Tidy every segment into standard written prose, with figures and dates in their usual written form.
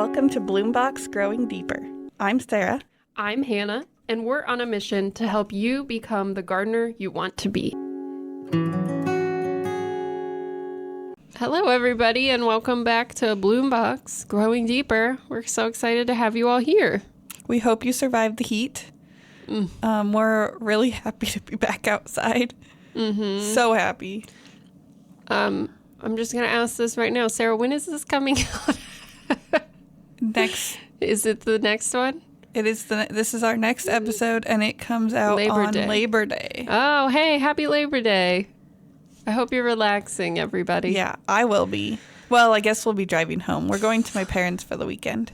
Welcome to Bloombox Growing Deeper. I'm Sarah. I'm Hannah, and we're on a mission to help you become the gardener you want to be. Hello, everybody, and welcome back to Bloombox Growing Deeper. We're so excited to have you all here. We hope you survived the heat. We're really happy to be back outside. So happy. I'm just going to ask this right now. Sarah, when is this coming out? Next. Is it the next one? It is. This is our next episode, and it comes out on Labor Day. Oh, hey, happy Labor Day. I hope you're relaxing, everybody. Yeah, I will be. Well, I guess we'll be driving home. We're going to my parents for the weekend.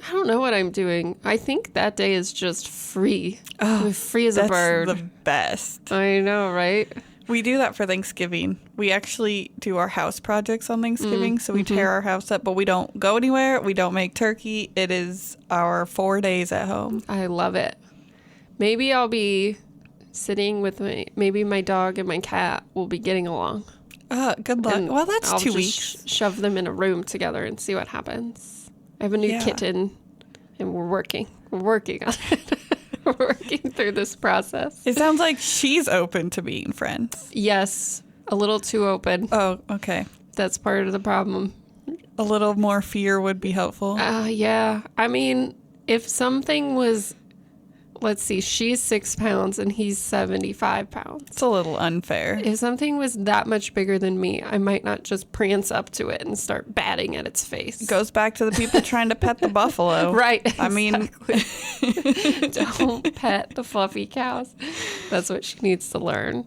I don't know what I'm doing. I think that day is just free. Oh, free as a bird. That's the best. I know, right? We do that for Thanksgiving. We actually do our house projects on Thanksgiving, so we tear our house up, but we don't go anywhere. We don't make turkey. It is our 4 days at home. I love it. Maybe I'll be sitting with maybe my dog and my cat will be getting along. Good luck. And well, that's I'll 2 just weeks. Shove them in a room together and see what happens. I have a new kitten, and we're working on it. We're working through this process. It sounds like she's open to being friends. Yes, a little too open. Oh, okay. That's part of the problem. A little more fear would be helpful. Yeah. I mean, if something was, let's see, she's 6 pounds and he's 75 pounds. It's a little unfair. If something was that much bigger than me, I might not just prance up to it and start batting at its face. It goes back to the people trying to pet the buffalo. Right. I mean, don't pet the fluffy cows. That's what she needs to learn.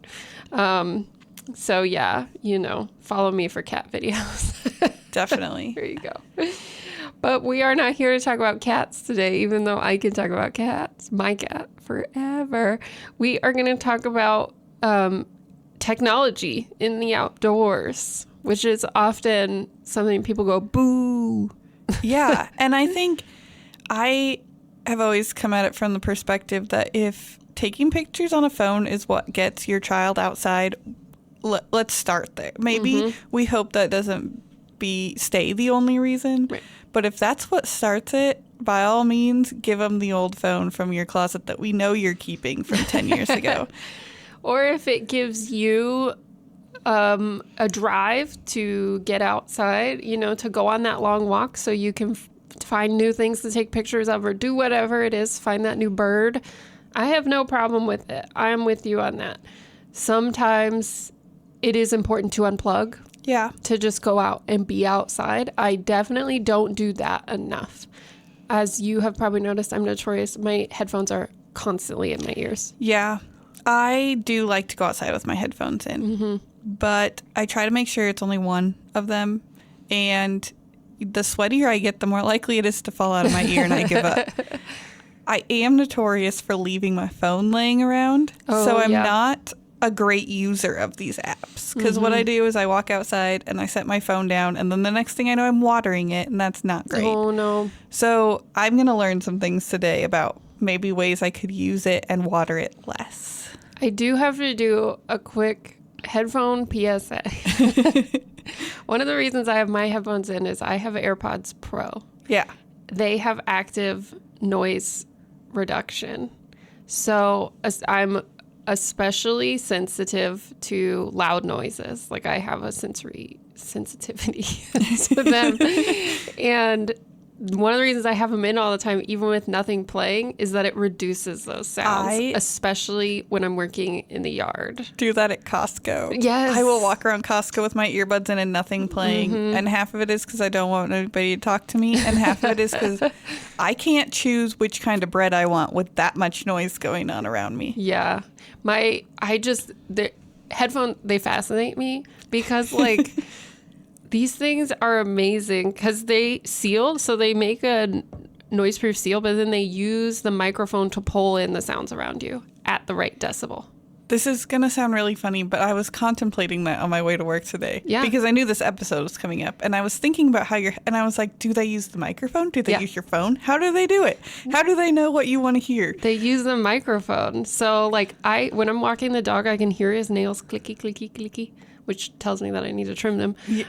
So yeah, follow me for cat videos. Definitely. There you go. But we are not here to talk about cats today, even though I can talk about cats, my cat, forever. We are going to talk about technology in the outdoors, which is often something people go, boo. Yeah. And I think I have always come at it from the perspective that if taking pictures on a phone is what gets your child outside, let's start there. Maybe we hope that doesn't stay the only reason. Right. But if that's what starts it, by all means, give them the old phone from your closet that we know you're keeping from 10 years ago. Or if it gives you a drive to get outside, to go on that long walk so you can find new things to take pictures of or do whatever it is, find that new bird. I have no problem with it. I am with you on that. Sometimes it is important to unplug. Yeah. To just go out and be outside. I definitely don't do that enough. As you have probably noticed, I'm notorious. My headphones are constantly in my ears. Yeah. I do like to go outside with my headphones in. But I try to make sure it's only one of them. And the sweatier I get, the more likely it is to fall out of my ear and I give up. I am notorious for leaving my phone laying around. So I'm not a great user of these apps because what I do is I walk outside and I set my phone down and then the next thing I know I'm watering it and that's not great. Oh no. So I'm going to learn some things today about maybe ways I could use it and water it less. I do have to do a quick headphone PSA. One of the reasons I have my headphones in is I have AirPods Pro. Yeah. They have active noise reduction. So I'm especially sensitive to loud noises. Like I have a sensory sensitivity to them. And one of the reasons I have them in all the time, even with nothing playing, is that it reduces those sounds, especially when I'm working in the yard. Do that at Costco. Yes. I will walk around Costco with my earbuds in and nothing playing. And half of it is because I don't want anybody to talk to me. And half of it is because I can't choose which kind of bread I want with that much noise going on around me. Yeah. The headphones, they fascinate me because like... These things are amazing because they seal, so they make a noise-proof seal, but then they use the microphone to pull in the sounds around you at the right decibel. This is going to sound really funny, but I was contemplating that on my way to work today. Yeah. Because I knew this episode was coming up, and I was thinking about and I was like, do they use the microphone? Do they use your phone? How do they do it? How do they know what you want to hear? They use the microphone. So, like, when I'm walking the dog, I can hear his nails clicky, clicky, clicky which tells me that I need to trim them. Yeah.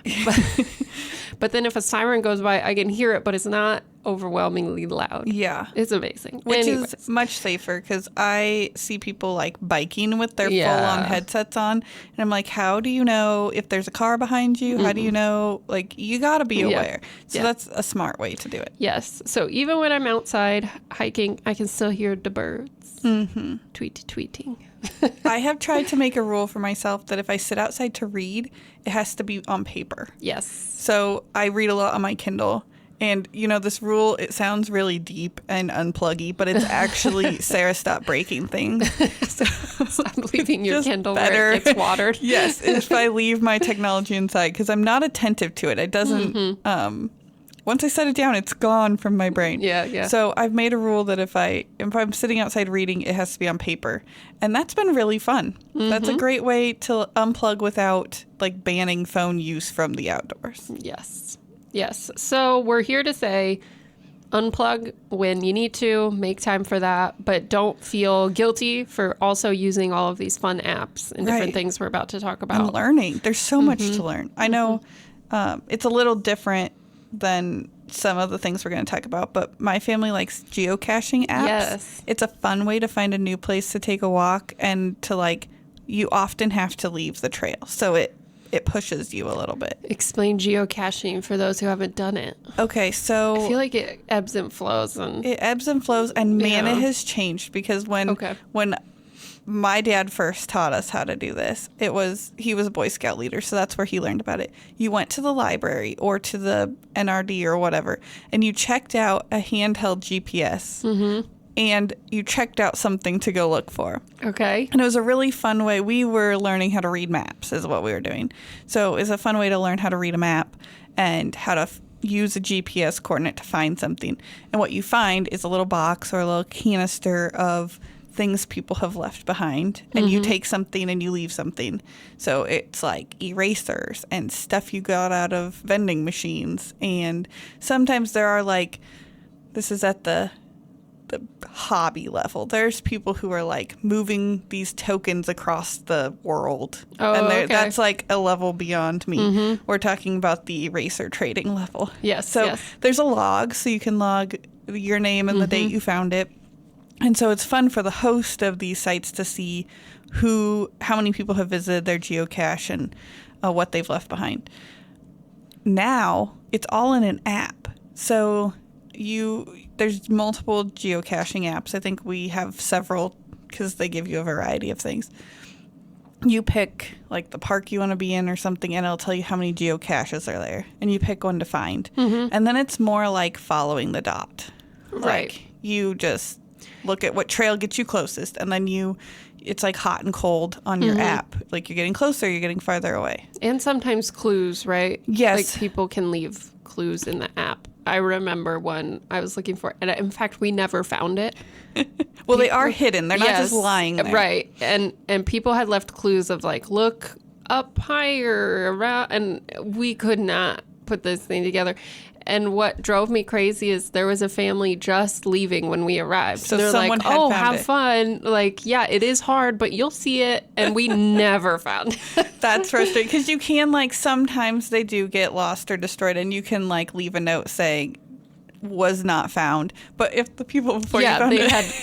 But then if a siren goes by, I can hear it, but it's not overwhelmingly loud. Yeah. It's amazing. Which Anyways. is much safer because I see people like biking with their Yeah. full-on headsets on. And I'm like, how do you know if there's a car behind you? How do you know? Like, you got to be aware. So that's a smart way to do it. Yes. So even when I'm outside hiking, I can still hear the birds tweeting. I have tried to make a rule for myself that if I sit outside to read, it has to be on paper. Yes. So I read a lot on my Kindle. And, you know, this rule, it sounds really deep and unpluggy, but it's actually Sarah, stop breaking things. So Stop leaving your just Kindle better. where it gets watered. Yes, if I leave my technology inside, because I'm not attentive to it. It doesn't, once I set it down, it's gone from my brain. Yeah. So I've made a rule that if I'm sitting outside reading, it has to be on paper. And that's been really fun. That's a great way to unplug without, like, banning phone use from the outdoors. Yes. So we're here to say unplug when you need to, make time for that, but don't feel guilty for also using all of these fun apps and different things we're about to talk about. And learning. There's so much to learn. I know it's a little different than some of the things we're going to talk about, but my family likes geocaching apps. Yes. It's a fun way to find a new place to take a walk and to, like, you often have to leave the trail. So it pushes you a little bit. Explain geocaching for those who haven't done it. Okay, so I feel like it ebbs and flows. It ebbs and flows, and man, it has changed because when my dad first taught us how to do this, he was a Boy Scout leader, so that's where he learned about it. You went to the library or to the NRD or whatever, and you checked out a handheld GPS. And you checked out something to go look for. Okay. And it was a really fun way. We were learning how to read maps is what we were doing. So it was a fun way to learn how to read a map and how to use a GPS coordinate to find something. And what you find is a little box or a little canister of things people have left behind. And you take something and you leave something. So it's like erasers and stuff you got out of vending machines. And sometimes there are, like, this is at the hobby level. There's people who are, like, moving these tokens across the world. And that's like a level beyond me. We're talking about the eraser trading level. Yes. So there's a log, so you can log your name and the date you found it. And so it's fun for the host of these sites to see how many people have visited their geocache and what they've left behind. Now it's all in an app. So there's multiple geocaching apps. I think we have several because they give you a variety of things. You pick, like, the park you want to be in or something, and it'll tell you how many geocaches are there. And you pick one to find. And then it's more like following the dot. Right. Like, you just look at what trail gets you closest, and then it's like hot and cold on your app. Like, you're getting closer, you're getting farther away. And sometimes clues, right? Yes. Like, people can leave clues in the app. I remember one I was looking for, and in fact, we never found it. Well, they are hidden. They're not just lying there. Right. And people had left clues of, like, look up higher, around, and we could not put this thing together. And what drove me crazy is there was a family just leaving when we arrived. So they're someone like, had oh, found have it. fun. Like, yeah, it is hard, but you'll see it. And we never found it. That's frustrating because you can, like, sometimes they do get lost or destroyed, and you can, like, leave a note saying was not found. But if the people before you found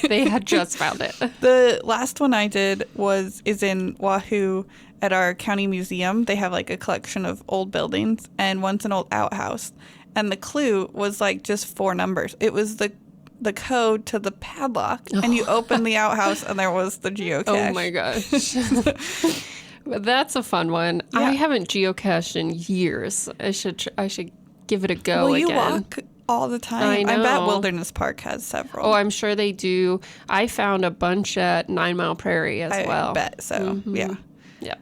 they had just found it. The last one I did is in Wahoo at our county museum. They have, like, a collection of old buildings, and one's an old outhouse. And the clue was, like, just 4 numbers. It was the code to the padlock, and you open the outhouse, and there was the geocache. Oh my gosh. That's a fun one. Yeah. I haven't geocached in years. I should give it a go again. You walk all the time. I know. I bet Wilderness Park has several. Oh, I'm sure they do. I found a bunch at 9 Mile Prairie as well. I bet so. Yeah. Yeah.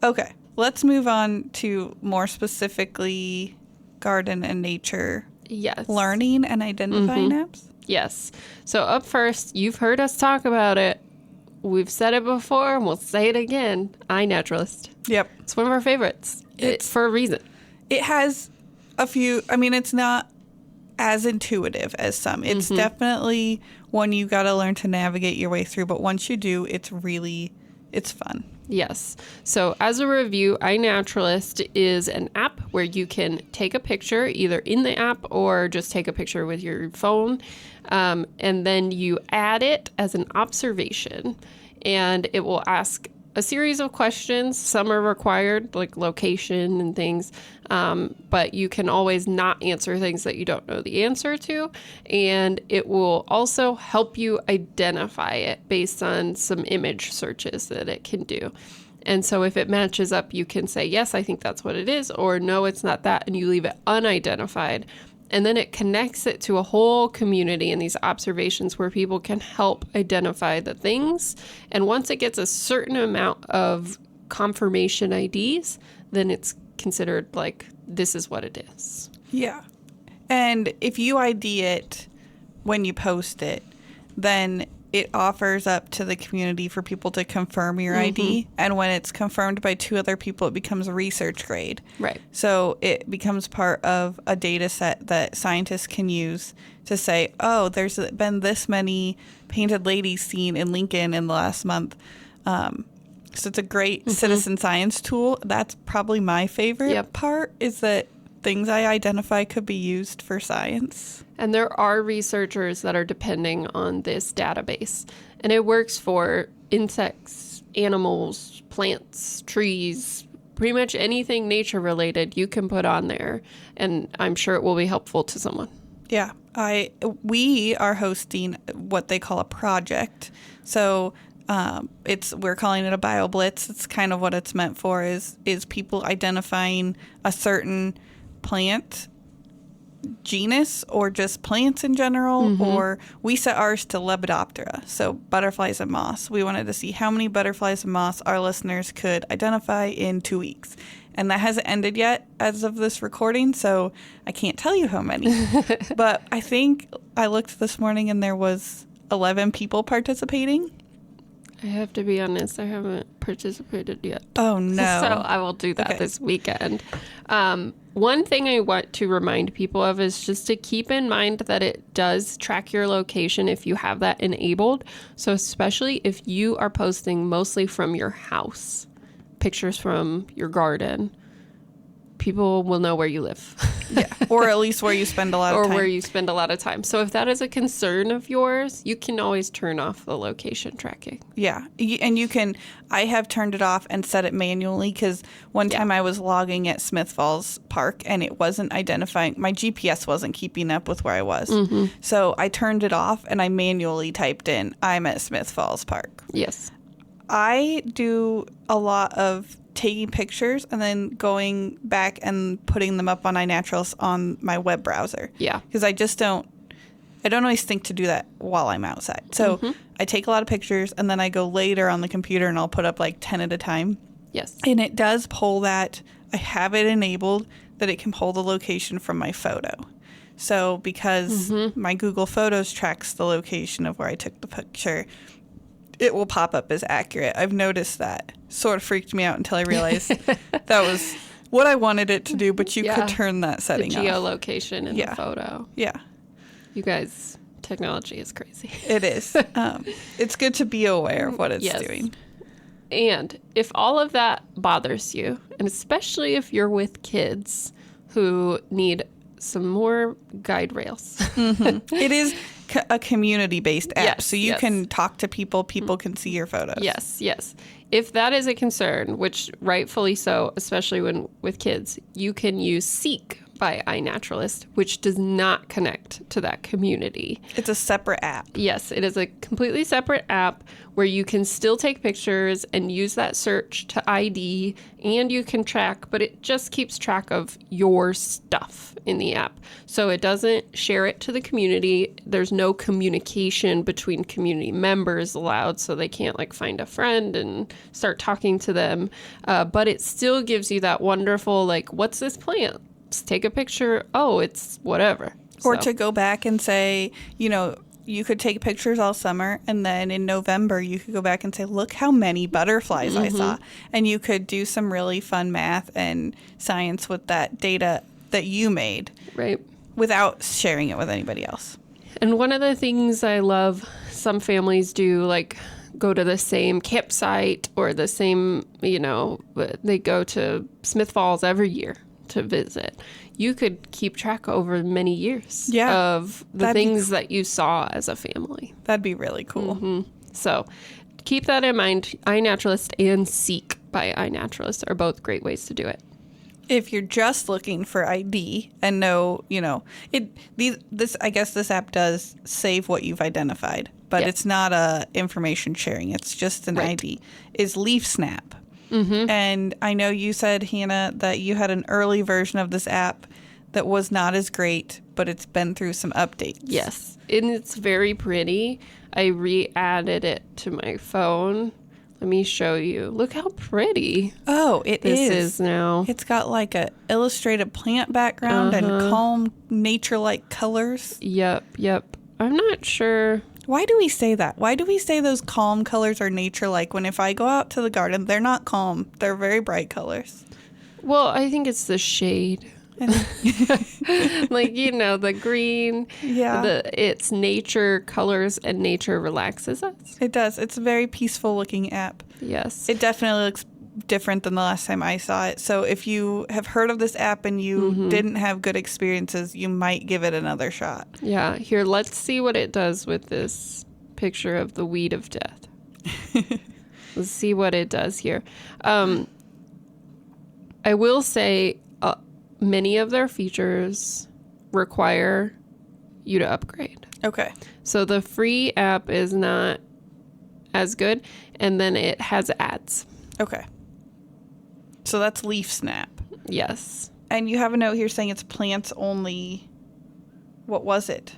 Okay. Let's move on to more specifically garden and nature Yes. learning and identifying apps. Yes. So up first, you've heard us talk about it. We've said it before, and we'll say it again. iNaturalist. Yep. It's one of our favorites. It's for a reason. It has a few, I mean, it's not as intuitive as some. It's definitely one you got to learn to navigate your way through. But once you do, it's fun. Yes. So as a review, iNaturalist is an app where you can take a picture either in the app or just take a picture with your phone. And then you add it as an observation, and it will ask a series of questions. Some are required, like location and things, but you can always not answer things that you don't know the answer to. And it will also help you identify it based on some image searches that it can do. And so if it matches up, you can say, yes, I think that's what it is, or no, it's not that, and you leave it unidentified. And then it connects it to a whole community in these observations where people can help identify the things. And once it gets a certain amount of confirmation IDs, then it's considered like, this is what it is. Yeah. And if you ID it when you post it, then it offers up to the community for people to confirm your ID. And when it's confirmed by 2 other people, it becomes research grade. Right. So it becomes part of a data set that scientists can use to say, oh, there's been this many painted ladies seen in Lincoln in the last month. So it's a great citizen science tool. That's probably my favorite part, is that things I identify could be used for science. And there are researchers that are depending on this database. And it works for insects, animals, plants, trees, pretty much anything nature related you can put on there. And I'm sure it will be helpful to someone. Yeah. We are hosting what they call a project. So we're calling it a BioBlitz. It's kind of what it's meant for, is people identifying a certain plant genus or just plants in general. Or we set ours to Lepidoptera, so butterflies and moths. We wanted to see how many butterflies and moths our listeners could identify in 2 weeks. And that hasn't ended yet as of this recording, so I can't tell you how many. But I think I looked this morning and there was 11 people participating. I have to be honest, I haven't participated yet. Oh, no. So I will do that this weekend. One thing I want to remind people of is just to keep in mind that it does track your location if you have that enabled. So especially if you are posting mostly from your house, pictures from your garden, people will know where you live. Yeah, or at least where you spend a lot of time. Or where you spend a lot of time. So if that is a concern of yours, you can always turn off the location tracking. Yeah, and you can, I have turned it off and set it manually, because one time I was logging at Smith Falls Park and it wasn't identifying, my GPS wasn't keeping up with where I was. So I turned it off and I manually typed in, I'm at Smith Falls Park. Yes. I do a lot of taking pictures and then going back and putting them up on iNaturalist on my web browser. Yeah. Because I don't always think to do that while I'm outside. So I take a lot of pictures and then I go later on the computer and I'll put up like 10 at a time. Yes. And it does pull that. I have it enabled that it can pull the location from my photo. So because my Google Photos tracks the location of where I took the picture, it will pop up as accurate. I've noticed that. Sort of freaked me out until I realized that was what I wanted it to do, but you could turn that setting off. The geolocation in the photo. Yeah. You guys, technology is crazy. It is. It's good to be aware of what it's doing. And if all of that bothers you, and especially if you're with kids who need some more guide rails. It is a community-based app, Yes, so you can talk to people. People can see your photos. Yes, yes. If that is a concern, which rightfully so, especially when with kids, you can use Seek by iNaturalist, which does not connect to that community. It's a separate app. Yes, it is a completely separate app where you can still take pictures and use that search to ID, and you can track, but it just keeps track of your stuff in the app. So it doesn't share it to the community. There's no communication between community members allowed, so they can't like find a friend and start talking to them. But it still gives you that wonderful, like, what's this plant? Just take a picture. Oh, it's whatever. Or to go back and say, you could take pictures all summer, and then in November you could go back and say, look how many butterflies I saw. And you could do some really fun math and science with that data that you made. Right. Without sharing it with anybody else. And one of the things I love some families do, like go to the same campsite or the same, they go to Smith Falls every year to visit. You could keep track over many years of the things that you saw as a family. That'd be really cool. So keep that in mind. iNaturalist and Seek by iNaturalist are both great ways to do it. If you're just looking for ID and know, I guess this app does save what you've identified, but it's not a information sharing. It's just an ID. Is Leaf Snap. And I know you said, Hannah, that you had an early version of this app that was not as great, but it's been through some updates. Yes, and it's very pretty. I re-added it to my phone. Let me show you. Look how pretty. Oh, this is now. It's got like a illustrated plant background and calm nature-like colors. Yep. I'm not sure. Why do we say that? Why do we say those calm colors are nature-like when if I go out to the garden, they're not calm. They're very bright colors. Well, I think it's the shade. Like, the green. Yeah. It's nature colors and nature relaxes us. It does. It's a very peaceful looking app. Yes. It definitely looks different than the last time I saw it. So if you have heard of this app and you didn't have good experiences, you might give it another shot. Yeah. Here, let's see what it does with this picture of the weed of death. Let's see what it does here. I will say many of their features require you to upgrade. Okay. So the free app is not as good, and then it has ads. Okay. So that's Leaf Snap. Yes. And you have a note here saying it's plants only. What was it?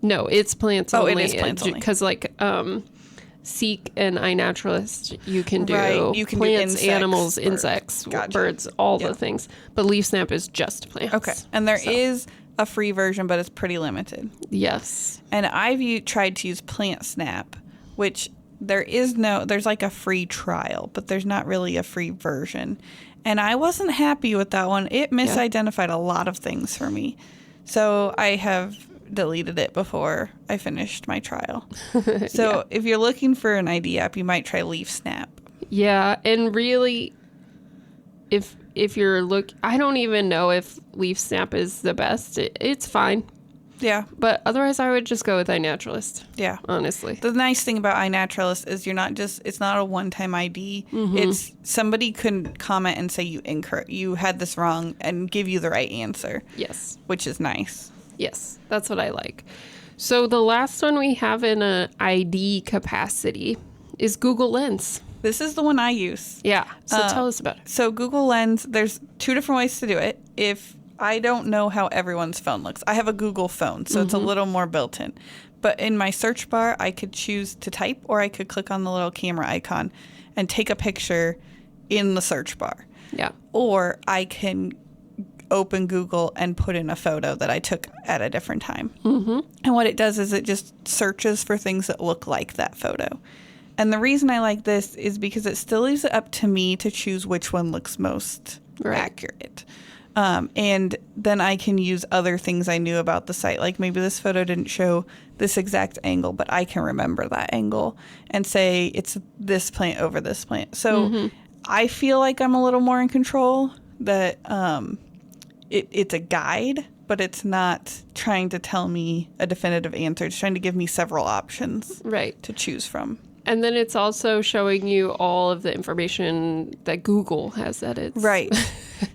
No, it's plants only. Oh, it is plants only. Because Seek and iNaturalist, you can do you can plants, do insects, animals, insects, Gotcha. Birds, all the things. But Leaf Snap is just plants. Okay. And there is a free version, but it's pretty limited. Yes. And I've tried to use Plant Snap, which there's like a free trial, but there's not really a free version. And I wasn't happy with that one. It misidentified a lot of things for me. So I have deleted it before I finished my trial. So if you're looking for an ID app, you might try Leaf Snap. Yeah, and really, if you're I don't even know if Leaf Snap is the best. It's fine. Yeah. But otherwise, I would just go with iNaturalist. Yeah. Honestly. The nice thing about iNaturalist is it's not a one-time ID. It's somebody could comment and say you had this wrong and give you the right answer. Yes. Which is nice. Yes, that's what I like. So the last one we have in an ID capacity is Google Lens. This is the one I use. Yeah. So tell us about it. So Google Lens, there's two different ways to do it. If I don't know how everyone's phone looks, I have a Google phone, so it's a little more built in. But in my search bar, I could choose to type, or I could click on the little camera icon and take a picture in the search bar. Yeah. Or I can open Google and put in a photo that I took at a different time. And what it does is it just searches for things that look like that photo. And the reason I like this is because it still leaves it up to me to choose which one looks most accurate. And then I can use other things I knew about the site. Like maybe this photo didn't show this exact angle, but I can remember that angle and say it's this plant over this plant. So I feel like I'm a little more in control, that it's a guide, but it's not trying to tell me a definitive answer. It's trying to give me several options to choose from. And then it's also showing you all of the information that Google has at its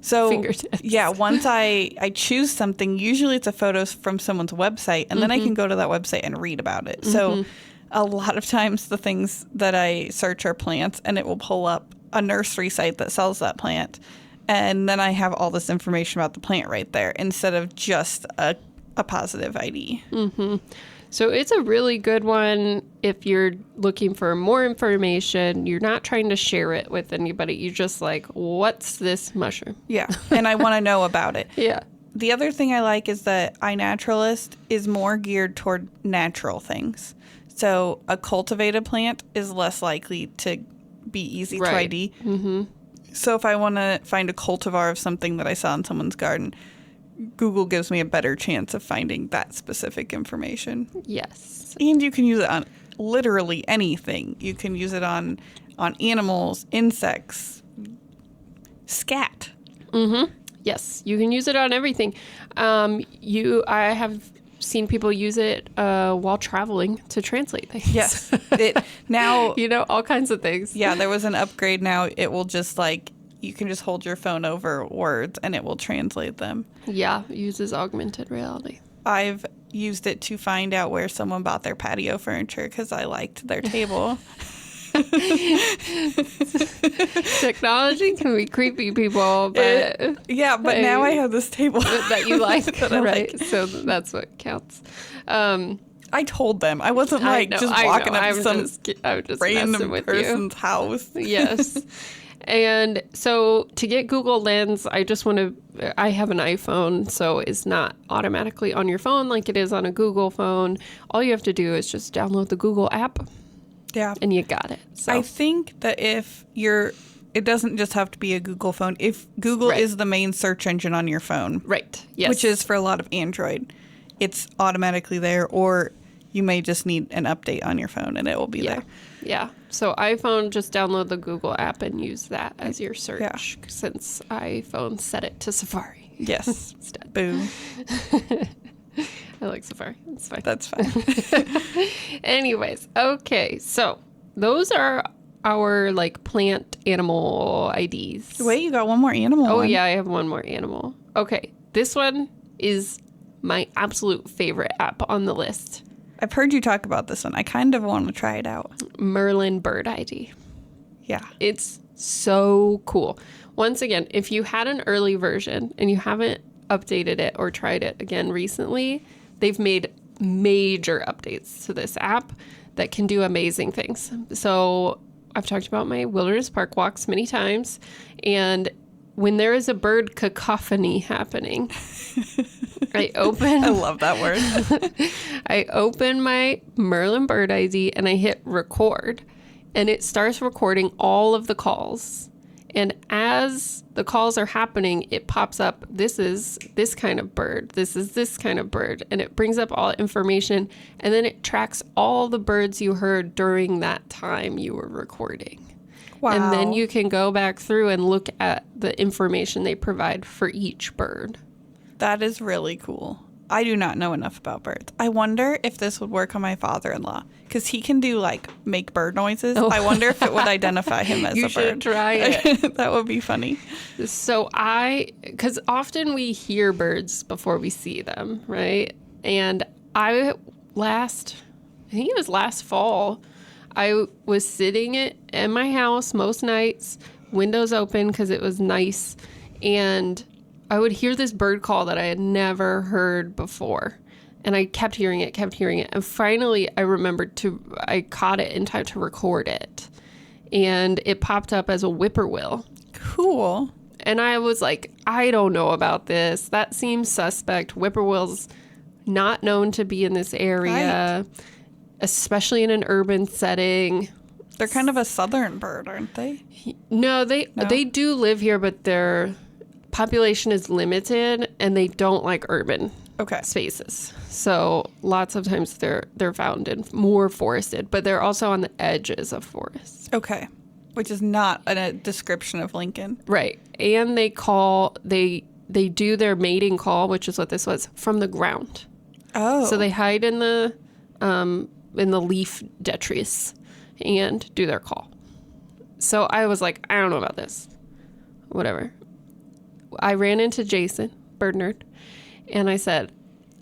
So fingertips. Yeah, once I choose something, usually it's a photo from someone's website, and then I can go to that website and read about it. So a lot of times the things that I search are plants, and it will pull up a nursery site that sells that plant. And then I have all this information about the plant right there instead of just a positive ID. So it's a really good one if you're looking for more information. You're not trying to share it with anybody. You're just like, what's this mushroom? Yeah, and I want to know about it. Yeah. The other thing I like is that iNaturalist is more geared toward natural things. So a cultivated plant is less likely to be easy to ID. So if I want to find a cultivar of something that I saw in someone's garden, Google gives me a better chance of finding that specific information. Yes. And you can use it on literally anything. You can use it on animals, insects, scat. Mm-hmm. Yes, you can use it on everything. I have seen people use it while traveling to translate things. Yes. Now, all kinds of things. Yeah, there was an upgrade now. It will just you can just hold your phone over words and it will translate them. Yeah, it uses augmented reality. I've used it to find out where someone bought their patio furniture because I liked their table. Technology can be creepy, people, but but now I have this table that you like, that I right? like. So that's what counts. I told them. I wasn't just walking up to some random person's house. Yes. And so to get Google Lens, I have an iPhone, so it's not automatically on your phone like it is on a Google phone. All you have to do is just download the Google app. Yeah. And you got it. So. I think that it doesn't just have to be a Google phone. If Google is the main search engine on your phone. Right. Yes. Which is for a lot of Android. It's automatically there, or you may just need an update on your phone and it will be there. Yeah. So iPhone, just download the Google app and use that as your search since iPhone set it to Safari. Yes. Instead. Boo. I like Safari. That's fine. That's fine. Anyways, okay. So those are our plant animal IDs. Wait, you got one more animal. Oh, yeah, I have one more animal. Okay. This one is my absolute favorite app on the list. I've heard you talk about this one. I kind of want to try it out. Merlin Bird ID. Yeah. It's so cool. Once again, if you had an early version and you haven't updated it or tried it again recently, they've made major updates to this app that can do amazing things. So I've talked about my wilderness park walks many times, and when there is a bird cacophony happening, I love that word. I open my Merlin Bird ID and I hit record, and it starts recording all of the calls. And as the calls are happening, it pops up, this is this kind of bird, this is this kind of bird, and it brings up all information, and then it tracks all the birds you heard during that time you were recording. Wow. And then you can go back through and look at the information they provide for each bird. That is really cool. I do not know enough about birds. I wonder if this would work on my father-in-law, because he can do make bird noises. Oh. I wonder if it would identify him as a bird. You should try it. That would be funny. So because often we hear birds before we see them, right? And I think it was last fall, I was sitting in my house most nights, windows open because it was nice, and I would hear this bird call that I had never heard before. And I kept hearing it. And finally, I caught it in time to record it. And it popped up as a whippoorwill. Cool. And I was like, I don't know about this. That seems suspect. Whippoorwills not known to be in this area, especially in an urban setting. They're kind of a southern bird, aren't they? No, they do live here, but their population is limited and they don't like urban spaces. So lots of times they're found in more forested, but they're also on the edges of forests. Okay. Which is not a description of Lincoln. Right. And they do their mating call, which is what this was, from the ground. Oh. So they hide in the leaf detritus and do their call. So I was like, I don't know about this. Whatever. I ran into Jason, bird nerd, and I said,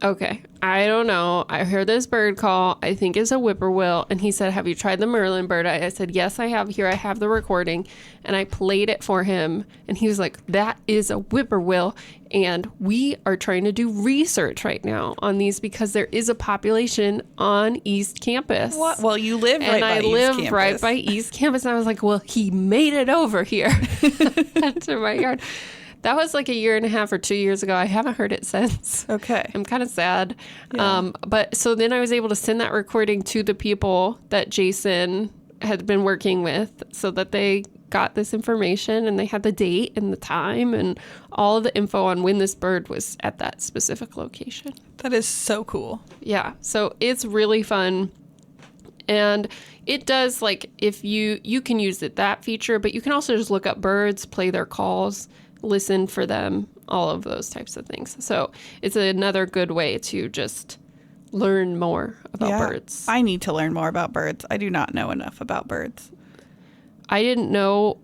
okay, I don't know. I heard this bird call. I think it's a whippoorwill. And he said, have you tried the Merlin bird? I said, yes, I have. Here, I have the recording. And I played it for him. And he was like, that is a whippoorwill. And we are trying to do research right now on these because there is a population on East Campus. What? Well, you live right by East Campus. And I live right by East Campus. And I was like, well, he made it over here to my yard. That was like 1.5 years or 2 years ago. I haven't heard it since. Okay. I'm kind of sad. Yeah. But so then I was able to send that recording to the people that Jason had been working with so that they got this information and they had the date and the time and all of the info on when this bird was at that specific location. That is so cool. Yeah. So it's really fun. And it does, like, if you can use that feature, but you can also just look up birds, play their calls, listen for them, all of those types of things. So it's another good way to just learn more about birds. I need to learn more about birds. I do not know enough about birds. I didn't know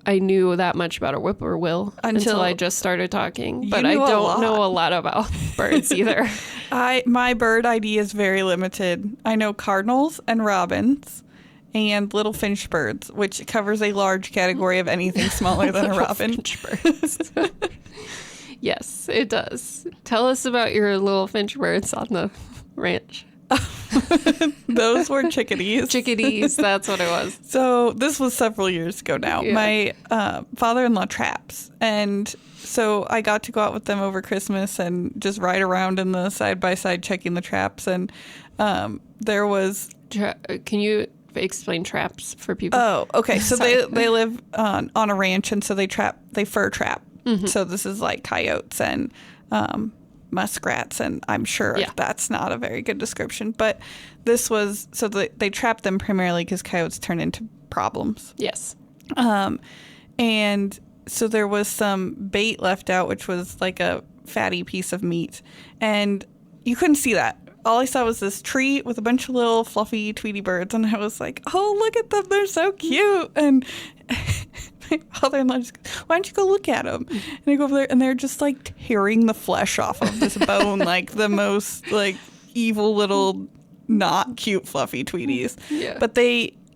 I knew that much about a whippoorwill until I just started talking. But I don't know a lot about birds either. My bird ID is very limited. I know cardinals and robins and little finch birds, which covers a large category of anything smaller than a robin. Finch birds. Yes, it does. Tell us about your little finch birds on the ranch. Those were chickadees. Chickadees, that's what it was. So this was several years ago now. Yeah. My father-in-law traps, and so I got to go out with them over Christmas and just ride around in the side-by-side checking the traps. And there was... Can you explain traps for people? Oh, okay. So they live on a ranch, and so they fur trap. Mm-hmm. So this is like coyotes and muskrats, and I'm sure that's not a very good description, but this was, so they trap them primarily because coyotes turn into problems. Yes. And so there was some bait left out, which was like a fatty piece of meat, and you couldn't see that. All I saw was this tree with a bunch of little fluffy Tweety birds, and I was like, oh, look at them, they're so cute. And my father-in-law just goes, why don't you go look at them? And I go over there, and they're just like tearing the flesh off of this bone, like the most like evil little not cute fluffy Tweeties. Yeah. But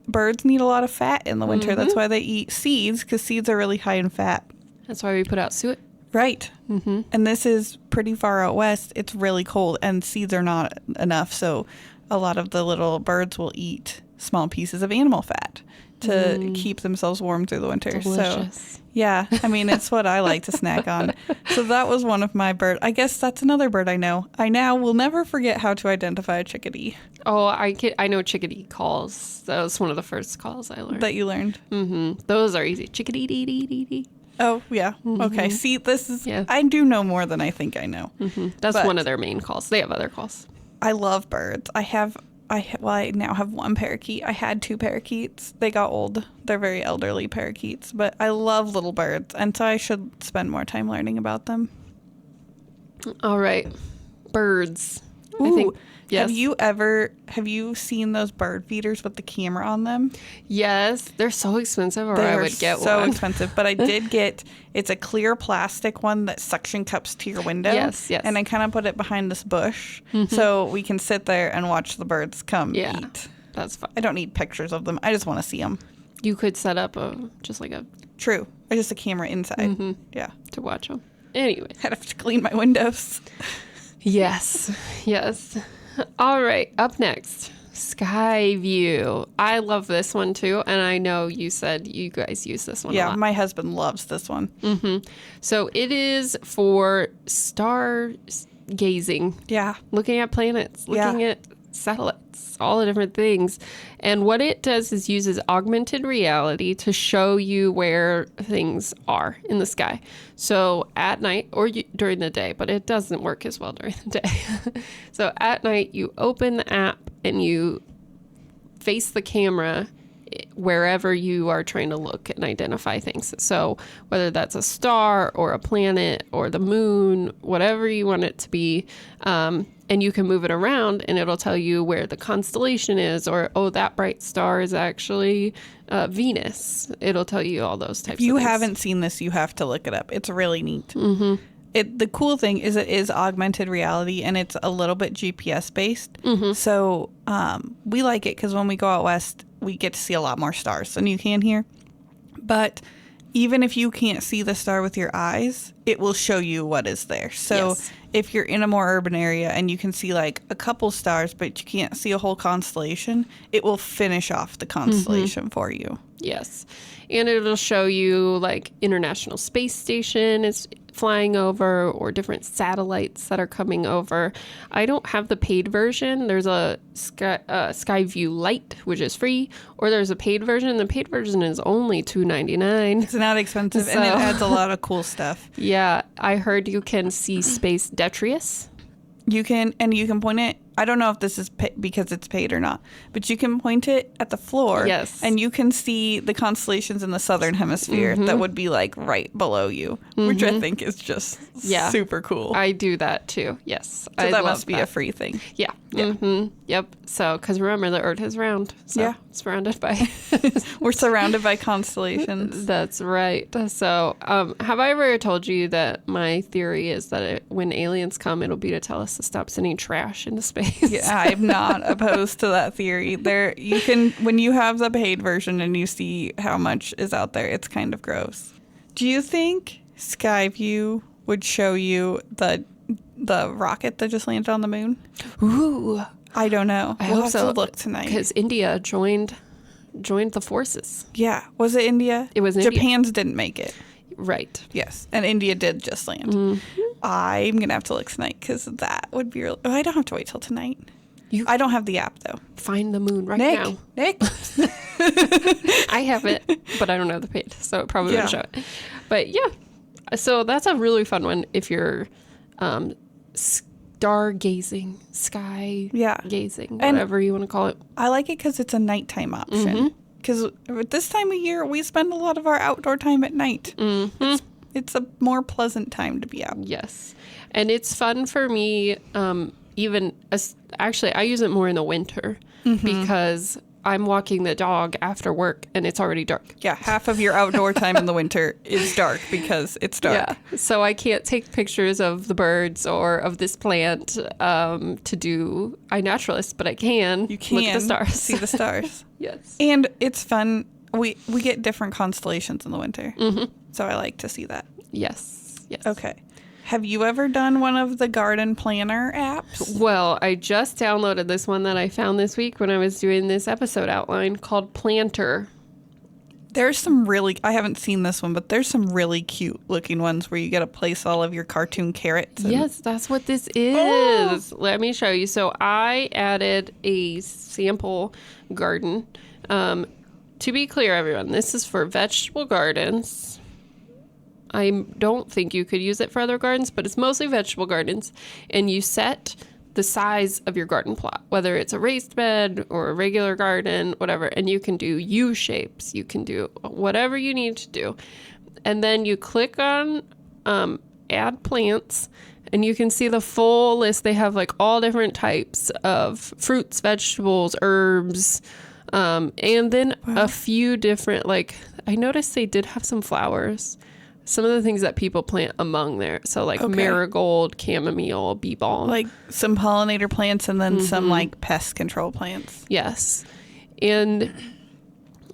birds need a lot of fat in the winter. Mm-hmm. That's why they eat seeds, because seeds are really high in fat. That's why we put out suet. Right. Mm-hmm. And this is pretty far out west. It's really cold, and seeds are not enough. So a lot of the little birds will eat small pieces of animal fat to keep themselves warm through the winter. Delicious. So, yeah, I mean, it's what I like to snack on. So that was one of my I guess that's another bird I know. I now will never forget how to identify a chickadee. Oh, I know chickadee calls. That was one of the first calls I learned. That you learned? Mm-hmm. Those are easy. Chickadee dee dee dee dee. Oh, yeah. Mm-hmm. Okay. See, this is, I do know more than I think I know. Mm-hmm. That's one of their main calls. They have other calls. I love birds. I now have one parakeet. I had two parakeets. They got old. They're very elderly parakeets, but I love little birds, and so I should spend more time learning about them. All right. Birds. Ooh, I think, yes. Have you seen those bird feeders with the camera on them? Yes. They're so expensive, or I would get one. So expensive, but I did get, it's a clear plastic one that suction cups to your window. Yes. And I kind of put it behind this bush so we can sit there and watch the birds come eat. That's fun. I don't need pictures of them. I just want to see them. You could set up just a camera inside. Yeah. To watch them. Anyway. I'd have to clean my windows. Yes. All right. Up next, SkyView. I love this one too, and I know you said you guys use this one a lot. Yeah, my husband loves this one. Mm-hmm. So it is for star gazing. Yeah. Looking at planets, looking at satellites, all the different things. And what it does is uses augmented reality to show you where things are in the sky. So at night or during the day, but it doesn't work as well during the day. So at night, you open the app and you face the camera wherever you are trying to look and identify things. So whether that's a star or a planet or the moon, whatever you want it to be, and you can move it around and it'll tell you where the constellation is, or, oh, that bright star is actually Venus. It'll tell you all those types of things. If you haven't seen this, you have to look it up. It's really neat. Mm-hmm. The cool thing is it is augmented reality, and it's a little bit GPS based. Mm-hmm. So we like it because when we go out west, we get to see a lot more stars than you can here. But even if you can't see the star with your eyes, it will show you what is there. So if you're in a more urban area and you can see like a couple stars, but you can't see a whole constellation, it will finish off the constellation for you. Yes. And it'll show you like International Space Station is flying over, or different satellites that are coming over. I don't have the paid version. There's a SkyView Lite, which is free, or there's a paid version. The paid version is only $2.99. It's not expensive, and it adds a lot of cool stuff. Yeah, I heard you can see space detritus. You can point it I don't know if this is because it's paid or not, but you can point it at the floor. Yes. And you can see the constellations in the southern hemisphere that would be like right below you, which I think is just super cool. I do that too. Yes. So that must be a free thing. Yeah. Yep. So, because remember, the Earth is round. So it's surrounded by... We're surrounded by constellations. That's right. So, have I ever told you that my theory is that when aliens come, it'll be to tell us to stop sending trash into space? Yeah, I'm not opposed to that theory. You can, when you have the paid version and you see how much is out there, it's kind of gross. Do you think SkyView would show you the rocket that just landed on the moon? Ooh. I don't know. I We'll hope have so. to look tonight. Because India joined the forces. Yeah. Was it India? It was India. Japan's didn't make it. Right. Yes. And India did just land. I'm going to have to look tonight because that would be really... Oh, I don't have to wait till tonight. I don't have the app, though. Find the moon right now. Nick. I have it, but I don't know the paid, so it probably won't show it. But yeah, so that's a really fun one if you're stargazing, sky gazing, whatever you want to call it. I like it because it's a nighttime option. Because at this time of year, we spend a lot of our outdoor time at night. It's a more pleasant time to be out. Yes. And it's fun for me, actually, I use it more in the winter because I'm walking the dog after work and it's already dark. Yeah, half of your outdoor time in the winter is dark because it's dark. Yeah, so I can't take pictures of the birds or of this plant to do iNaturalist, but I can. You can look at the stars. see the stars. Yes. And it's fun. We get different constellations in the winter, so I like to see that. Yes. Okay. Have you ever done one of the garden planner apps? Well, I just downloaded this one that I found this week when I was doing this episode outline called Planter. There's some I haven't seen this one, but there's some really cute looking ones where you get to place all of your cartoon carrots. Yes, that's what this is. Let me show you. So I added a sample garden. To be clear, everyone, this is for vegetable gardens. I don't think you could use it for other gardens, but it's mostly vegetable gardens. And you set the size of your garden plot, whether it's a raised bed or a regular garden, whatever. And you can do U shapes. You can do whatever you need to do. And then you click on add plants and you can see the full list. They have like all different types of fruits, vegetables, herbs, and then a few different, like, I noticed they did have some flowers. Some of the things that people plant among there. So like marigold, chamomile, bee balm. Like some pollinator plants and then some like pest control plants. Yes. And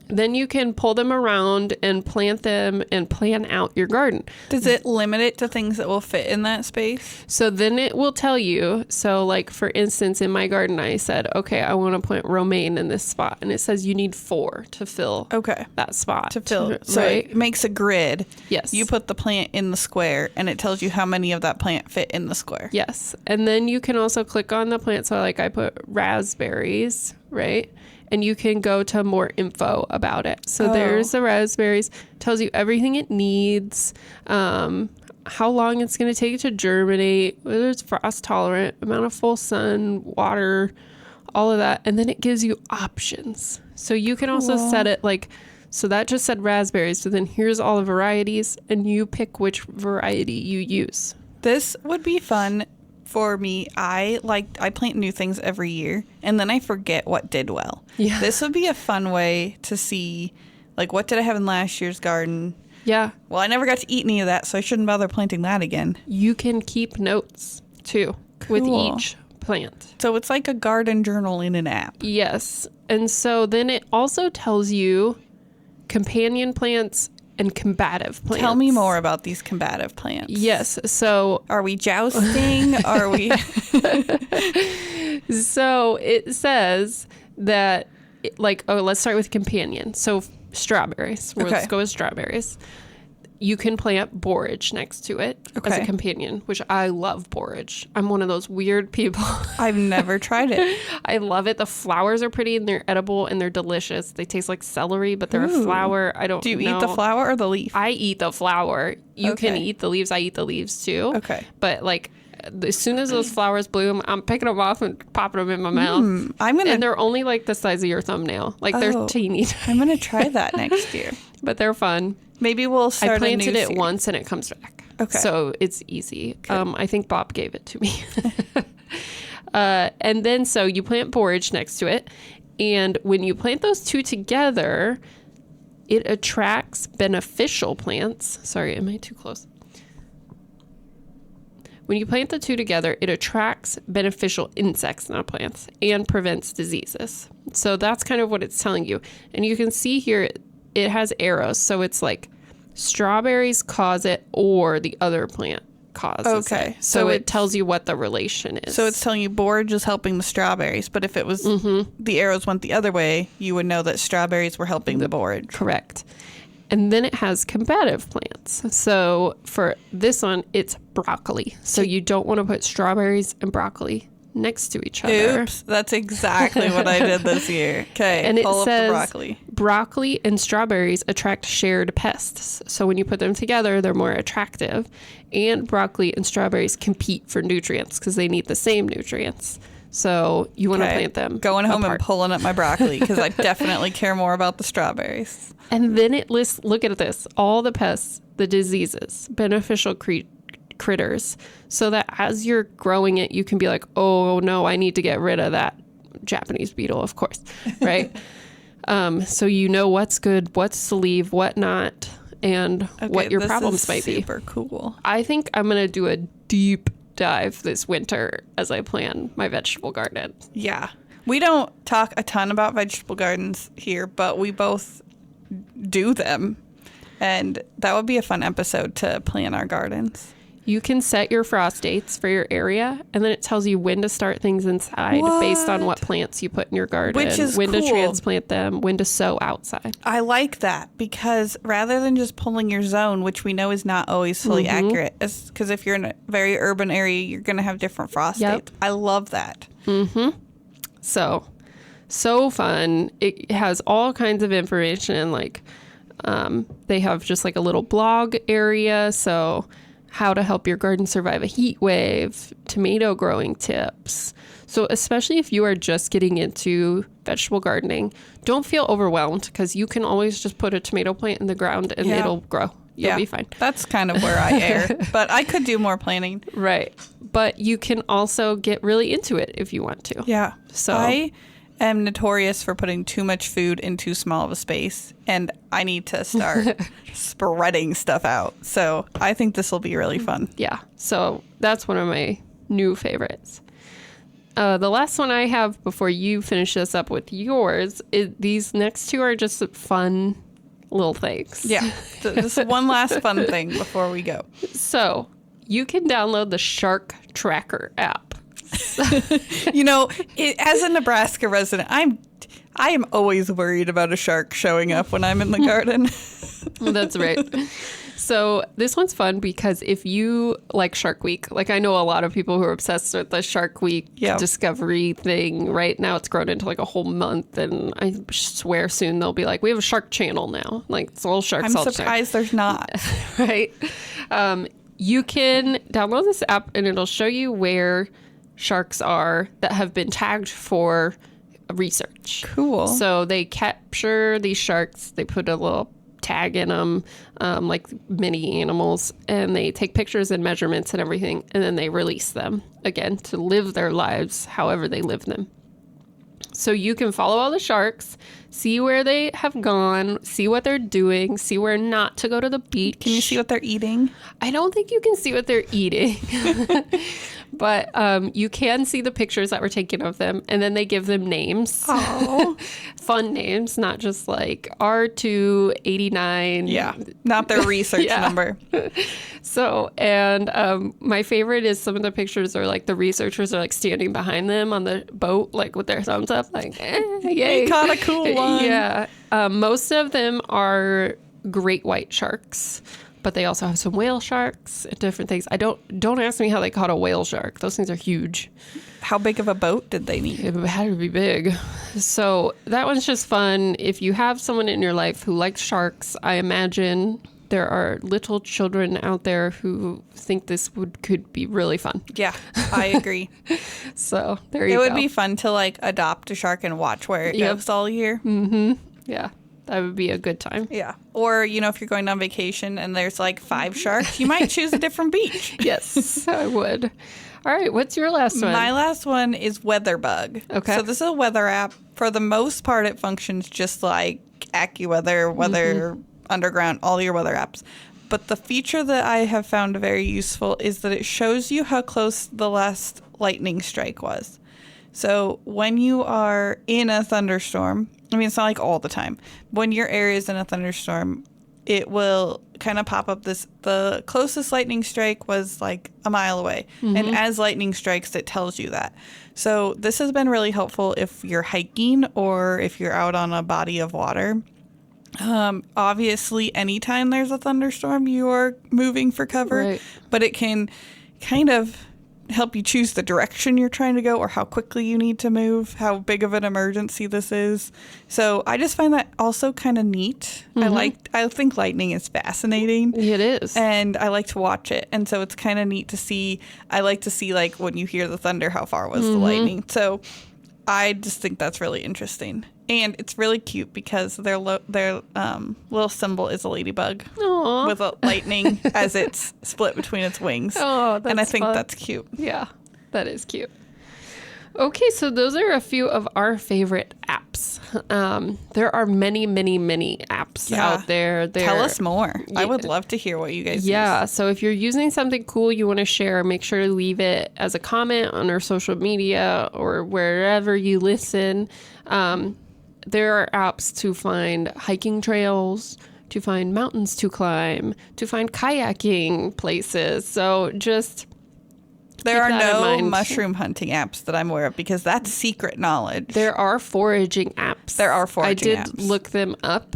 then you can pull them around and plant them and plan out your garden. Does it limit it to things that will fit in that space? So then it will tell you. So like, for instance, in my garden, I said, okay, I want to plant romaine in this spot. And it says you need 4 to fill that spot. To fill. So it makes a grid. Yes. You put the plant in the square and it tells you how many of that plant fit in the square. Yes. And then you can also click on the plant. So like I put raspberries, right? And you can go to more info about it. So there's the raspberries, tells you everything it needs, how long it's going to take to germinate, whether it's frost tolerant, amount of full sun, water, all of that. And then it gives you options. So you can also set it like, so that just said raspberries. So then here's all the varieties and you pick which variety you use. This would be fun. For me, I plant new things every year, and then I forget what did well. Yeah. This would be a fun way to see, like, what did I have in last year's garden? Yeah. Well, I never got to eat any of that, so I shouldn't bother planting that again. You can keep notes, too, with each plant. So it's like a garden journal in an app. Yes. And so then it also tells you companion plants and combative plants. Tell me more about these combative plants. Yes. So are we jousting? Are we? So it says that, let's start with companion. So strawberries. Let's go with strawberries. You can plant borage next to it as a companion, which I love borage. I'm one of those weird people. I've never tried it. I love it. The flowers are pretty and they're edible and they're delicious. They taste like celery, but they're a flower. I don't know. Do you eat the flower or the leaf? I eat the flower. You can eat the leaves. I eat the leaves too. Okay. But like As soon as those flowers bloom, I'm picking them off and popping them in my mouth. And they're only like the size of your thumbnail. Like they're teeny. I'm going to try that next year. But they're fun. Maybe we'll start I planted a new it series. once and it comes back. Okay. So it's easy. I think Bob gave it to me. And then so you plant borage next to it. And when you plant those two together, it attracts beneficial plants. Sorry, am I too close? When you plant the two together, it attracts beneficial insects, not plants, and prevents diseases. So that's kind of what it's telling you. And you can see here, it has arrows. So it's like strawberries cause it or the other plant causes it. So it tells you what the relation is. So it's telling you borage is helping the strawberries. But if it was the arrows went the other way, you would know that strawberries were helping the borage. Correct. And then it has combative plants. So for this one, it's broccoli. So you don't want to put strawberries and broccoli next to each other. Oops, that's exactly what I did this year. Okay, and it pull up the says broccoli and strawberries attract shared pests. So when you put them together, they're more attractive. And broccoli and strawberries compete for nutrients because they need the same nutrients. So you want to plant them Going home apart. and pulling up my broccoli because I definitely care more about the strawberries. And then it lists, look at this, all the pests, the diseases, beneficial critters, so that as you're growing it, you can be like, oh no, I need to get rid of that Japanese beetle, of course, right? So you know what's good, what's to leave, what not, and what your problems might be. Super cool. I think I'm going to do a deep dive this winter as I plan my vegetable garden. Yeah. We don't talk a ton about vegetable gardens here, but we both do them. And that would be a fun episode to plan our gardens. You can set your frost dates for your area, and then it tells you when to start things inside based on what plants you put in your garden, Which is when cool. to transplant them, when to sow outside. I like that because rather than just pulling your zone, which we know is not always fully accurate, because if you're in a very urban area, you're going to have different frost dates. I love that. So fun. It has all kinds of information, like they have just like a little blog area, so how to help your garden survive a heat wave, tomato growing tips. So especially if you are just getting into vegetable gardening, don't feel overwhelmed because you can always just put a tomato plant in the ground and it'll grow. You'll be fine. That's kind of where I err, but I could do more planning. Right. But you can also get really into it if you want to. Yeah. So I am notorious for putting too much food in too small of a space, and I need to start spreading stuff out. So I think this will be really fun. Yeah. So that's one of my new favorites. The last one I have before you finish this up with yours, these next two are just fun little things. Yeah. Just one last fun thing before we go. So you can download the Shark Tracker app. You know, as a Nebraska resident, I am always worried about a shark showing up when I'm in the garden. That's right. So this one's fun because if you like Shark Week, like I know a lot of people who are obsessed with the Shark Week discovery thing. Right now it's grown into like a whole month, and I swear soon they'll be like, we have a shark channel now. Like it's all sharks. I'm surprised there's not. Right? You can download this app and it'll show you where sharks are that have been tagged for research. Cool. So they capture these sharks, they put a little tag in them, like mini animals, and they take pictures and measurements and everything, and then they release them again to live their lives however they live them. So you can follow all the sharks, see where they have gone, see what they're doing, see where not to go to the beach. Can you see what they're eating? I don't think you can see what they're eating. But you can see the pictures that were taken of them, and then they give them names. Oh. Fun names, not just like R289. Yeah, not their research number. So, and my favorite is some of the pictures are like the researchers are like standing behind them on the boat, like with their thumbs up, like, yay. We caught a cool one. Yeah. Most of them are great white sharks, but they also have some whale sharks and different things. Don't ask me how they caught a whale shark. Those things are huge. How big of a boat did they need? It had to be big. So that one's just fun. If you have someone in your life who likes sharks, I imagine there are little children out there who think this could be really fun. Yeah, I agree. So there you go. It would go. be fun to like adopt a shark and watch where it goes all year. Yeah, that would be a good time. Yeah. Or, you know, if you're going on vacation and there's like 5 sharks, you might choose a different beach. Yes, I would. All right, what's your last one? My last one is WeatherBug. Okay. So this is a weather app. For the most part, it functions just like AccuWeather, Weather, Underground, all your weather apps. But the feature that I have found very useful is that it shows you how close the last lightning strike was. So when you are in a thunderstorm, I mean, it's not like all the time. When your area is in a thunderstorm, it will kind of pop up the closest lightning strike was like a mile away. And as lightning strikes, it tells you that. So this has been really helpful if you're hiking or if you're out on a body of water. Obviously, anytime there's a thunderstorm, you are moving for cover, Right. but it can kind of help you choose the direction you're trying to go or how quickly you need to move, how big of an emergency this is. So I just find that also kind of neat. I think lightning is fascinating. It is. And I like to watch it. And so it's kind of neat to see. I like to see like when you hear the thunder, how far was the lightning. So I just think that's really interesting. And it's really cute because their little symbol is a ladybug. Aww. With a lightning as it's split between its wings. Oh, that's and I think fun. that's cute. Yeah, that is cute. Okay, so those are a few of our favorite apps. There are many, many, many apps out there. Tell us more. I would love to hear what you guys use. So if you're using something cool you want to share, make sure to leave it as a comment on our social media or wherever you listen. There are apps to find hiking trails, to find mountains to climb, to find kayaking places. So just there are keep that in no mind. mushroom hunting apps that I'm aware of because that's secret knowledge. There are foraging apps. I did apps. look them up.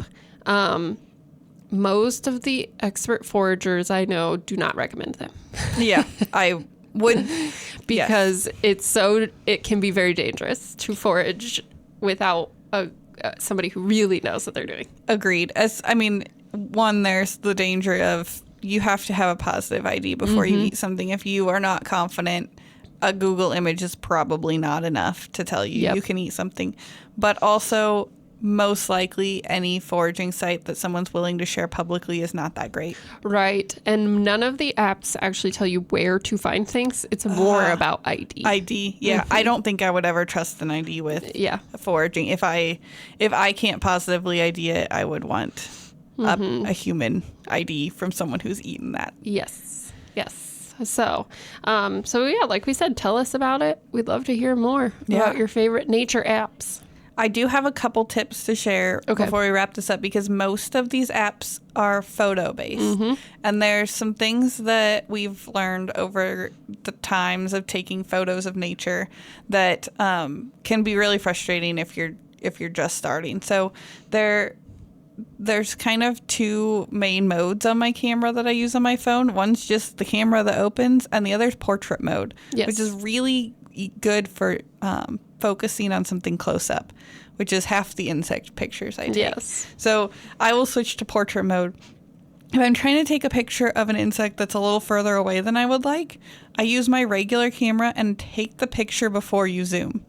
Most of the expert foragers I know do not recommend them. Yeah, I would. Because it can be very dangerous to forage without somebody who really knows what they're doing. Agreed. One, there's the danger of you have to have a positive ID before you eat something. If you are not confident, a Google image is probably not enough to tell you you can eat something. But also, most likely, any foraging site that someone's willing to share publicly is not that great. Right. And none of the apps actually tell you where to find things. It's more about ID. ID, yeah. I don't think I would ever trust an ID with foraging. If I can't positively ID it, I would want a human ID from someone who's eaten that. Yes. So yeah, like we said, tell us about it. We'd love to hear more about your favorite nature apps. I do have a couple tips to share before we wrap this up because most of these apps are photo-based. And there's some things that we've learned over the times of taking photos of nature that can be really frustrating if you're just starting. So there's kind of 2 main modes on my camera that I use on my phone. One's just the camera that opens, and the other's portrait mode, which is really good for focusing on something close up, which is half the insect pictures I take. Yes. So I will switch to portrait mode. If I'm trying to take a picture of an insect that's a little further away than I would like, I use my regular camera and take the picture before you zoom.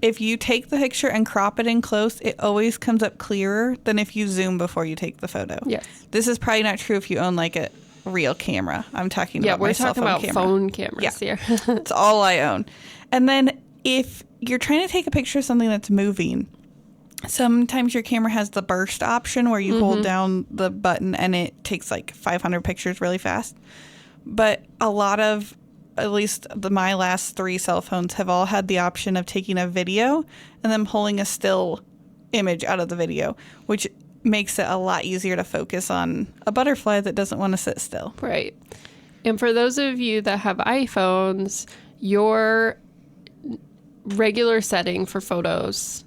If you take the picture and crop it in close, it always comes up clearer than if you zoom before you take the photo. Yes. This is probably not true if you own like a real camera. I'm talking about my cell phone camera. Yeah, we're talking about phone cameras here. It's all I own. And then if you're trying to take a picture of something that's moving, sometimes your camera has the burst option where you hold down the button and it takes like 500 pictures really fast. But a lot of, at least my last 3 cell phones have all had the option of taking a video and then pulling a still image out of the video, which makes it a lot easier to focus on a butterfly that doesn't want to sit still. Right. And for those of you that have iPhones, your regular setting for photos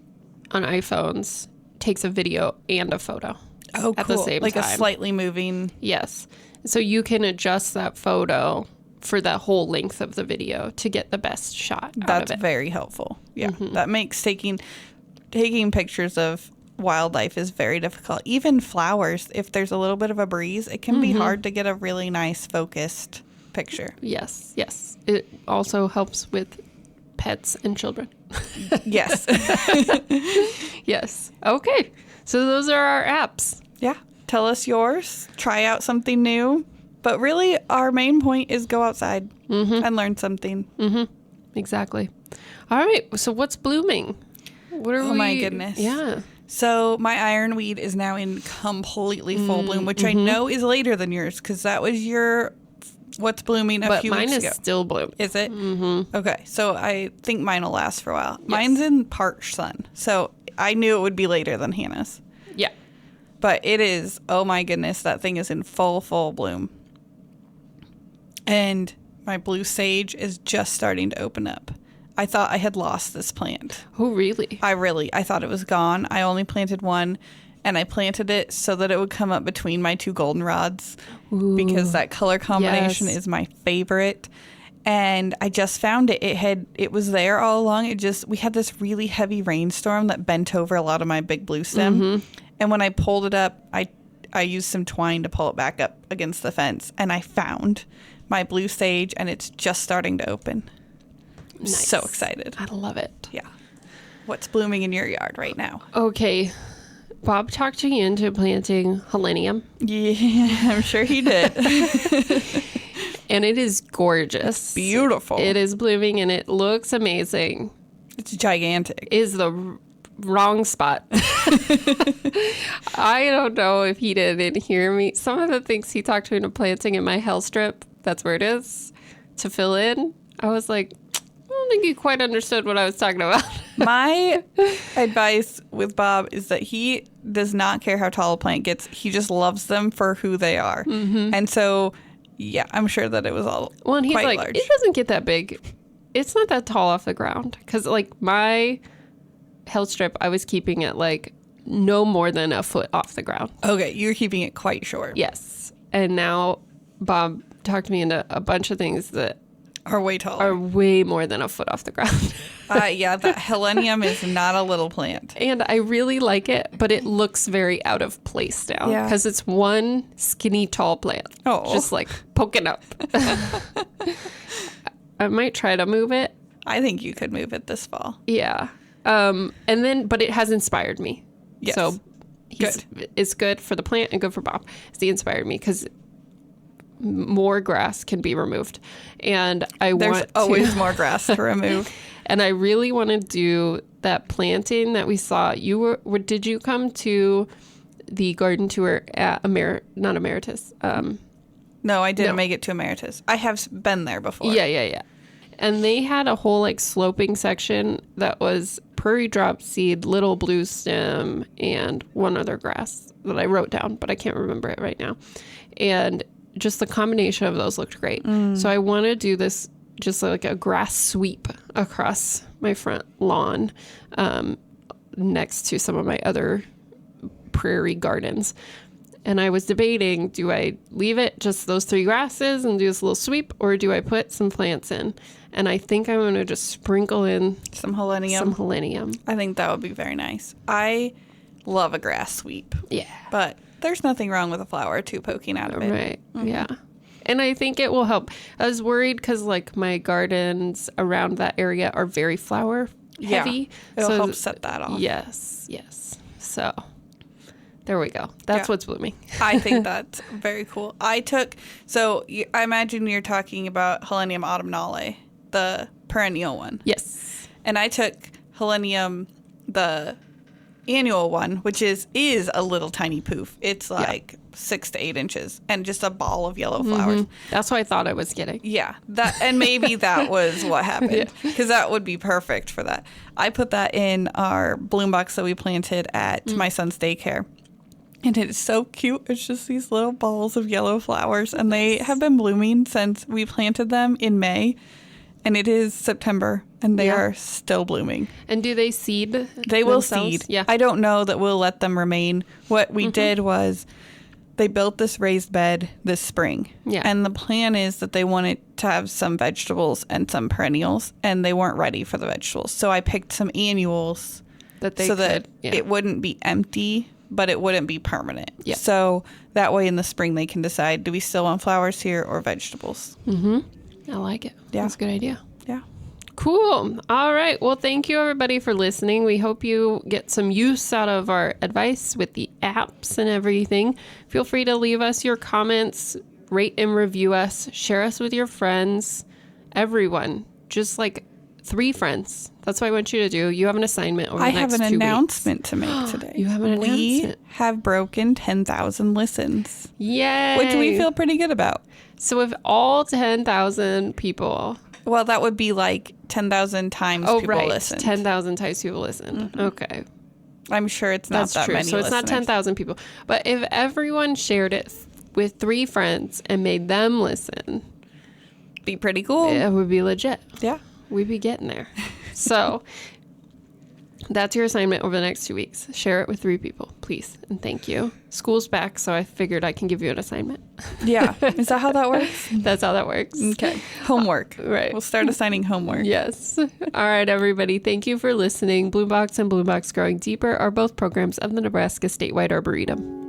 on iPhones takes a video and a photo at the same like time. A slightly moving. Yes. So you can adjust that photo for the whole length of the video to get the best shot out of it. That's very helpful. Yeah. That makes taking pictures of wildlife is very difficult. Even flowers, if there's a little bit of a breeze, it can be hard to get a really nice focused picture. Yes, yes. It also helps with pets and children. Yes. Yes. Okay. So those are our apps. Yeah. Tell us yours. Try out something new. But really, our main point is go outside and learn something. Exactly. All right. So what's blooming? What are Oh, my goodness. Yeah. So my ironweed is now in completely full bloom, which I know is later than yours because that was your what's blooming a few weeks ago. But mine is still blooming. Is it? Mm-hmm. Okay. So I think mine will last for a while. Yes. Mine's in parched sun. So I knew it would be later than Hannah's. Yeah. But it is, oh my goodness, that thing is in full bloom. And my blue sage is just starting to open up. I thought I had lost this plant. Oh, really? I thought it was gone. I only planted one, and I planted it so that it would come up between my two goldenrods. Ooh, because that color combination is my favorite. And I just found it. It was there all along. We had this really heavy rainstorm that bent over a lot of my big blue stem. And when I pulled it up, I used some twine to pull it back up against the fence, and I found my blue sage, and it's just starting to open. I'm so excited. I love it. Yeah. What's blooming in your yard right now? Okay. Bob talked me into planting helenium. Yeah, I'm sure he did. And it is gorgeous. It's beautiful. It is blooming, and it looks amazing. It's gigantic. Is the wrong spot. I don't know if he didn't hear me. Some of the things he talked to me into planting in my hell strip, that's where it is, to fill in. I was like, I don't think he quite understood what I was talking about. My advice with Bob is that he does not care how tall a plant gets. He just loves them for who they are. And so, yeah, I'm sure that it was all and he's quite like, large. It doesn't get that big. It's not that tall off the ground. Because, like, my hell strip, I was keeping it, like, no more than a foot off the ground. Okay, you're keeping it quite short. Yes. And now Bob talked me into a bunch of things that are way taller. Are way more than a foot off the ground. Yeah, that helenium is not a little plant. And I really like it, but it looks very out of place now. Yeah. Because it's one skinny, tall plant. Oh. Just like poking up. I might try to move it. I think you could move it this fall. Yeah. But it has inspired me. Yes. So it's good for the plant and good for Bob. He inspired me because more grass can be removed. And There's always more grass to remove. And I really want to do that planting that we saw. Did you come to the garden tour at not Emeritus? No, I didn't make it to Emeritus. I have been there before. Yeah. And they had a whole like sloping section that was prairie drop seed, little blue stem, and one other grass that I wrote down, but I can't remember it right now. And just the combination of those looked great. So I want to do this just like a grass sweep across my front lawn next to some of my other prairie gardens. And I was debating, do I leave it just those three grasses and do this little sweep, or do I put some plants in? And I think I'm going to just sprinkle in some helenium. I think that would be very nice. I love a grass sweep. Yeah. But there's nothing wrong with a flower or two poking out of it. Right. Yeah. And I think it will help. I was worried because like my gardens around that area are very flower heavy. Yeah. It'll help set that off. Yes. So there we go. That's what's blooming. I think that's very cool. I imagine you're talking about Helenium autumnale, the perennial one. Yes. And I took Helenium, the annual one, which is a little tiny poof. It's like 6 to 8 inches and just a ball of yellow flowers. That's what I thought I was getting. Yeah. And maybe that was what happened because that would be perfect for that. I put that in our bloom box that we planted at my son's daycare. And it is so cute. It's just these little balls of yellow flowers. And they have been blooming since we planted them in May. And it is September. And they are still blooming. And do they seed They will seed. Yeah. I don't know that we'll let them remain. What we did was they built this raised bed this spring. Yeah. And the plan is that they wanted to have some vegetables and some perennials. And they weren't ready for the vegetables. So I picked some annuals That they so that could, it wouldn't be empty, but it wouldn't be permanent. Yeah. So that way in the spring they can decide, do we still want flowers here or vegetables? I like it. Yeah. That's a good idea. Yeah. Cool. All right. Well, thank you everybody for listening. We hope you get some use out of our advice with the apps and everything. Feel free to leave us your comments, rate and review us, share us with your friends, everyone. Just like 3 friends. That's what I want you to do. You have an assignment over the next 2 weeks. I have an announcement to make today. You have an announcement. We have broken 10,000 listens. Yay. Which we feel pretty good about. So if all 10,000 people... Well, that would be like 10,000 times people listen. 10,000 times people listen. Okay. I'm sure it's not that true. many So it's listeners. not 10,000 people. But if everyone shared it with 3 friends and made them listen... Be pretty cool. It would be legit. Yeah. We'd be getting there. So that's your assignment over the next 2 weeks. Share it with 3 people, please. And thank you. School's back, so I figured I can give you an assignment. Yeah. Is that how that works? That's how that works. Okay. Homework. Right. We'll start assigning homework. Yes. All right, everybody. Thank you for listening. Blue Box and Blue Box Growing Deeper are both programs of the Nebraska Statewide Arboretum.